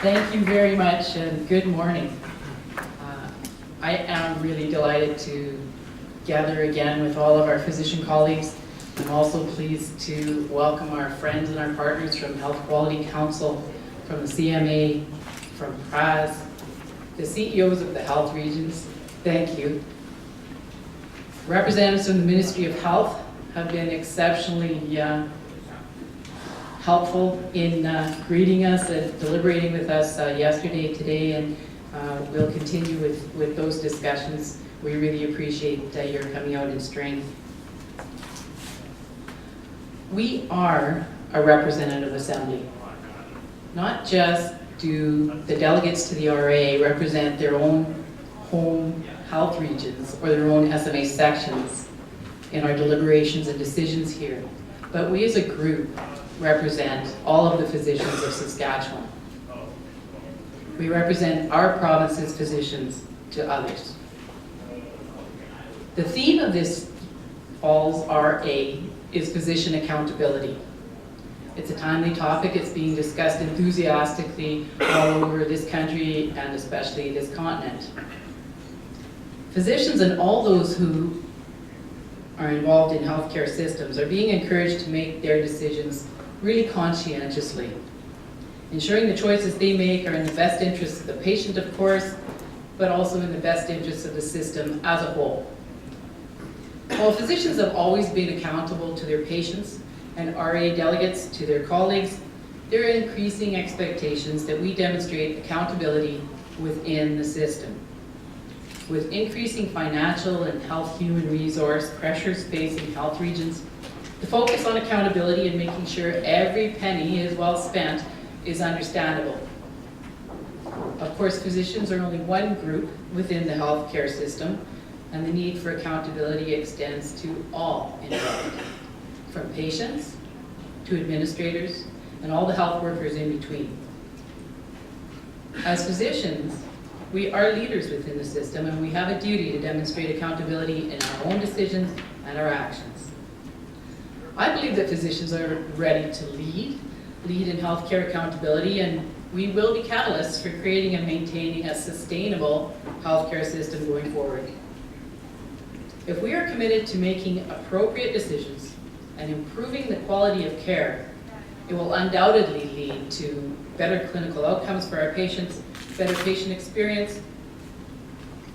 Thank you very much and good morning. I am really delighted to gather again with all of our physician colleagues. I'm also pleased to welcome our friends and our partners from Health Quality Council, from the CMA, from PRAS, the CEOs of the health regions. Thank you. Representatives from the Ministry of Health have been exceptionally helpful in greeting us and deliberating with us yesterday, today, and we'll continue with those discussions. We really appreciate your coming out in strength. We are a representative assembly. Not just do the delegates to the RA represent their own home health regions or their own SMA sections in our deliberations and decisions here, but we as a group represent all of the physicians of Saskatchewan. We represent our province's physicians to others. The theme of this fall's RA is physician accountability. It's a timely topic. It's being discussed enthusiastically all over this country and especially this continent. Physicians and all those who are involved in healthcare systems are being encouraged to make their decisions really conscientiously, ensuring the choices they make are in the best interests of the patient, of course, but also in the best interests of the system as a whole. While physicians have always been accountable to their patients and RA delegates to their colleagues, there are increasing expectations that we demonstrate accountability within the system. With increasing financial and health human resource pressures facing health regions, the focus on accountability and making sure every penny is well spent is understandable. Of course, physicians are only one group within the healthcare system, and the need for accountability extends to all involved, from patients to administrators and all the health workers in between. As physicians, we are leaders within the system, and we have a duty to demonstrate accountability in our own decisions and our actions. I believe that physicians are ready to lead in healthcare accountability, and we will be catalysts for creating and maintaining a sustainable healthcare system going forward. If we are committed to making appropriate decisions and improving the quality of care, it will undoubtedly lead to better clinical outcomes for our patients, better patient experience,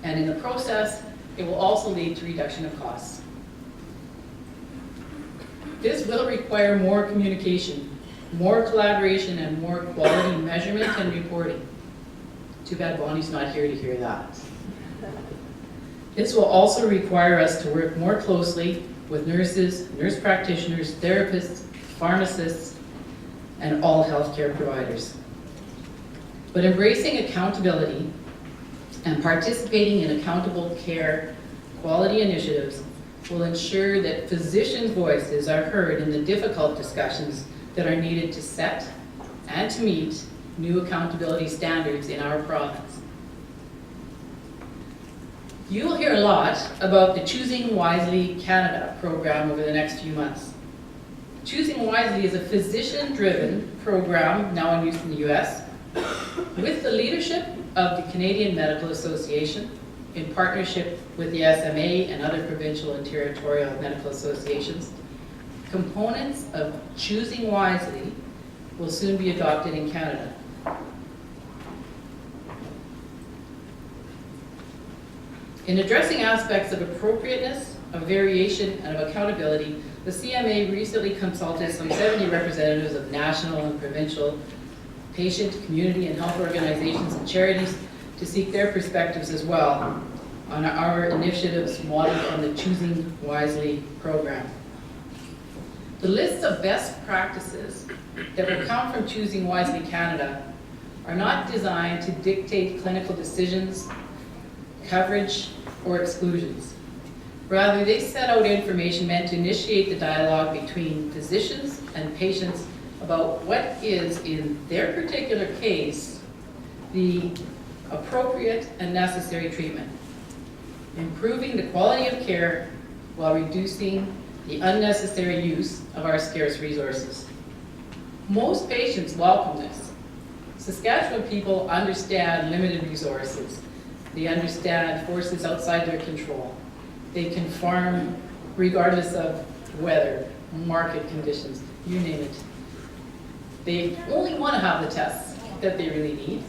and in the process, it will also lead to reduction of costs. This will require more communication, more collaboration, and more quality measurement and reporting. Too bad Bonnie's not here to hear that. This will also require us to work more closely with nurses, nurse practitioners, therapists, pharmacists, and all healthcare providers. But embracing accountability and participating in accountable care quality initiatives will ensure that physicians' voices are heard in the difficult discussions that are needed to set and to meet new accountability standards in our province. You will hear a lot about the Choosing Wisely Canada program over the next few months. Choosing Wisely is a physician-driven program now in use in the US with the leadership of the Canadian Medical Association in partnership with the SMA and other provincial and territorial medical associations. Components of Choosing Wisely will soon be adopted in Canada. In addressing aspects of appropriateness, of variation, and of accountability, the CMA recently consulted some 70 representatives of national and provincial patient, community, and health organizations and charities to seek their perspectives as well on our initiatives modeled on the Choosing Wisely program. The lists of best practices that will come from Choosing Wisely Canada are not designed to dictate clinical decisions, coverage, or exclusions. Rather, they set out information meant to initiate the dialogue between physicians and patients about what is, in their particular case, the appropriate and necessary treatment, improving the quality of care while reducing the unnecessary use of our scarce resources. Most patients welcome this. Saskatchewan people understand limited resources. They understand forces outside their control. They can farm regardless of weather, market conditions, you name it. They only want to have the tests that they really need,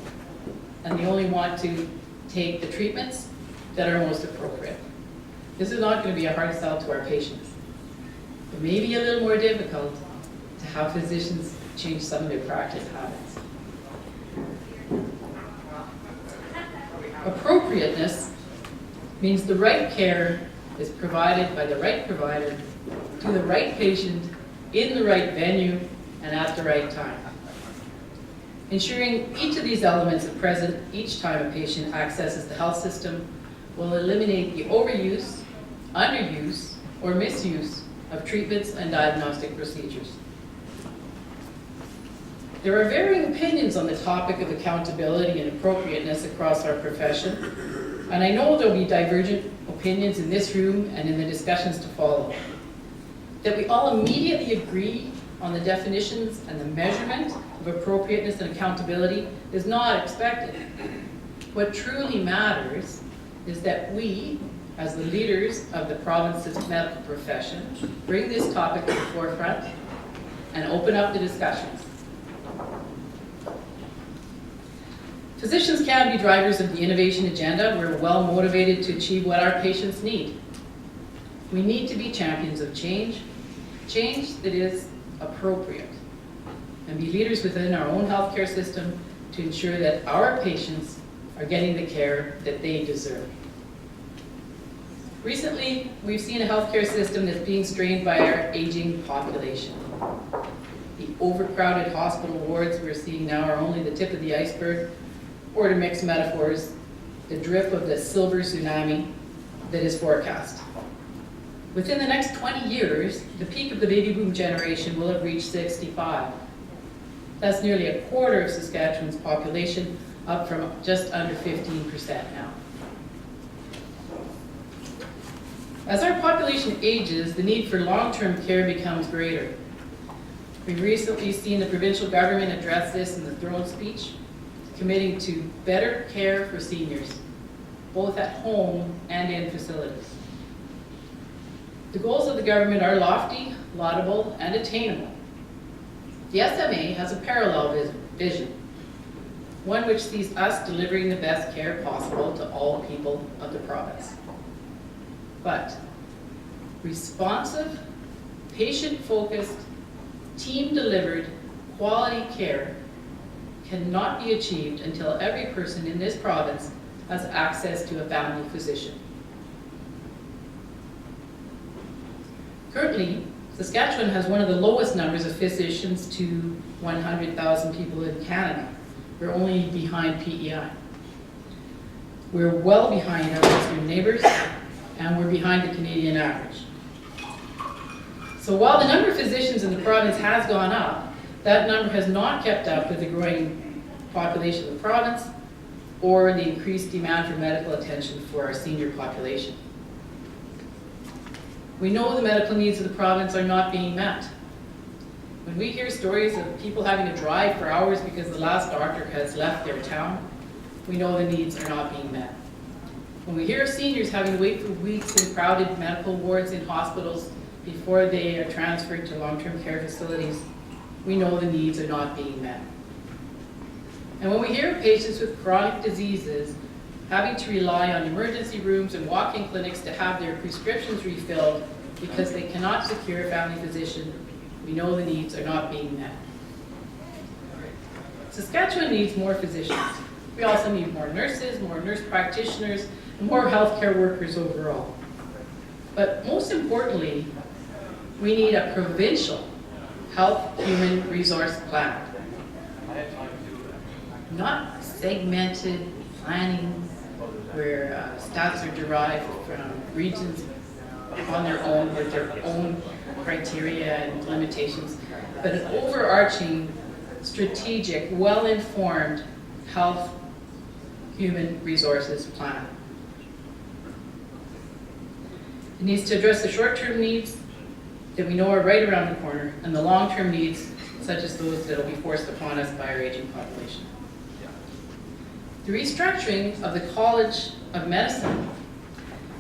and they only want to take the treatments that are most appropriate. This is not going to be a hard sell to our patients. It may be a little more difficult to have physicians change some of their practice habits. Appropriateness means the right care is provided by the right provider to the right patient in the right venue and at the right time. Ensuring each of these elements are present each time a patient accesses the health system will eliminate the overuse, underuse, or misuse of treatments and diagnostic procedures. There are varying opinions on the topic of accountability and appropriateness across our profession, and I know there will be divergent opinions in this room and in the discussions to follow. That we all immediately agree on the definitions and the measurement of appropriateness and accountability is not expected. What truly matters is that we, as the leaders of the province's medical profession, bring this topic to the forefront and open up the discussions. Physicians can be drivers of the innovation agenda. We're well motivated to achieve what our patients need. We need to be champions of change that is appropriate, and be leaders within our own healthcare system to ensure that our patients are getting the care that they deserve. Recently, we've seen a healthcare system that's being strained by our aging population. The overcrowded hospital wards we're seeing now are only the tip of the iceberg, or to mix metaphors, the drip of the silver tsunami that is forecast. Within the next 20 years, the peak of the baby boom generation will have reached 65. That's nearly a quarter of Saskatchewan's population, up from just under 15% now. As our population ages, the need for long-term care becomes greater. We've recently seen the provincial government address this in the throne speech, committing to better care for seniors, both at home and in facilities. The goals of the government are lofty, laudable, and attainable. The SMA has a parallel vision, one which sees us delivering the best care possible to all people of the province. But responsive, patient-focused, team-delivered, quality care cannot be achieved until every person in this province has access to a family physician. Currently, Saskatchewan has one of the lowest numbers of physicians to 100,000 people in Canada. We're only behind PEI. We're well behind our western neighbors, and we're behind the Canadian average. So while the number of physicians in the province has gone up, that number has not kept up with the growing population of the province or the increased demand for medical attention for our senior population. We know the medical needs of the province are not being met. When we hear stories of people having to drive for hours because the last doctor has left their town, we know the needs are not being met. When we hear of seniors having to wait for weeks in crowded medical wards in hospitals before they are transferred to long-term care facilities, we know the needs are not being met. And when we hear of patients with chronic diseases having to rely on emergency rooms and walk-in clinics to have their prescriptions refilled because they cannot secure a family physician, we know the needs are not being met. Saskatchewan needs more physicians. We also need more nurses, more nurse practitioners, and more healthcare workers overall. But most importantly, we need a provincial health human resource plan. Not segmented planning where stats are derived from regions on their own with their own criteria and limitations, but an overarching, strategic, well-informed health human resources plan. It needs to address the short-term needs that we know are right around the corner and the long-term needs such as those that will be forced upon us by our aging population. The restructuring of the College of Medicine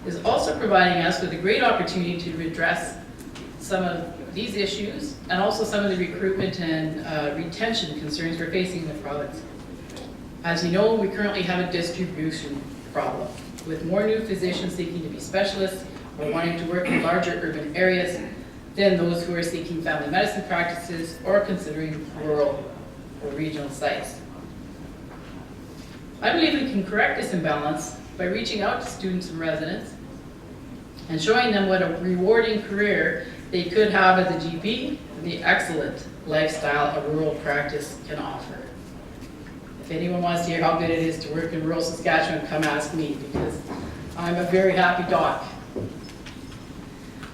is also providing us with a great opportunity to address some of these issues and also some of the recruitment and retention concerns we're facing in the province. As you know, we currently have a distribution problem, with more new physicians seeking to be specialists or wanting to work in larger urban areas than those who are seeking family medicine practices or considering rural or regional sites. I believe we can correct this imbalance by reaching out to students and residents and showing them what a rewarding career they could have as a GP and the excellent lifestyle a rural practice can offer. If anyone wants to hear how good it is to work in rural Saskatchewan, come ask me, because I'm a very happy doc.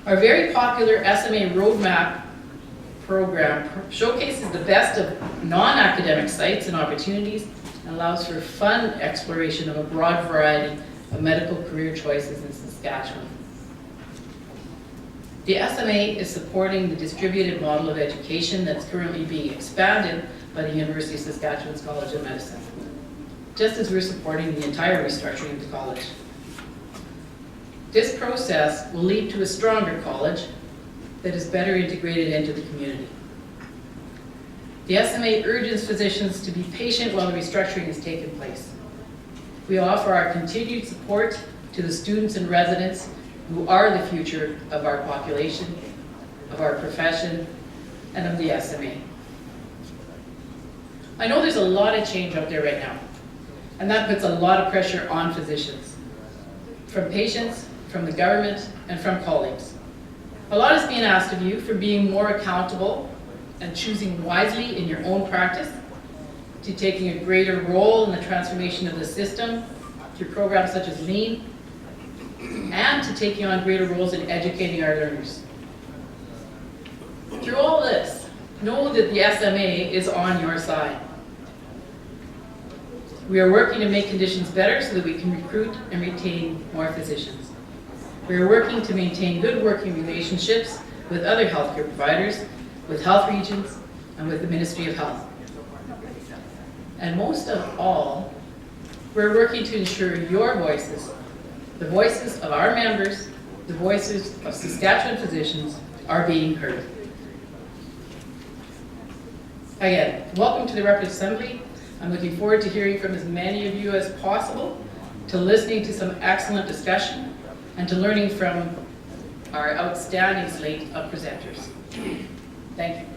Our very popular SMA roadmap program showcases the best of non-academic sites and opportunities and allows for fun exploration of a broad variety of medical career choices in Saskatchewan. The SMA is supporting the distributed model of education that's currently being expanded by the University of Saskatchewan's College of Medicine, just as we're supporting the entire restructuring of the college. This process will lead to a stronger college that is better integrated into the community. The SMA urges physicians to be patient while the restructuring is taking place. We offer our continued support to the students and residents who are the future of our population, of our profession, and of the SMA. I know there's a lot of change out there right now, and that puts a lot of pressure on physicians, from patients, from the government, and from colleagues. A lot is being asked of you for being more accountable and choosing wisely in your own practice, to taking a greater role in the transformation of the system through programs such as Lean, and to taking on greater roles in educating our learners. Through all this, know that the SMA is on your side. We are working to make conditions better so that we can recruit and retain more physicians. We are working to maintain good working relationships with other healthcare providers, with health regions, and with the Ministry of Health. And most of all, we're working to ensure your voices, the voices of our members, the voices of Saskatchewan physicians, are being heard. Again, welcome to the Representative Assembly. I'm looking forward to hearing from as many of you as possible, to listening to some excellent discussion, and to learning from our outstanding slate of presenters. Thank you.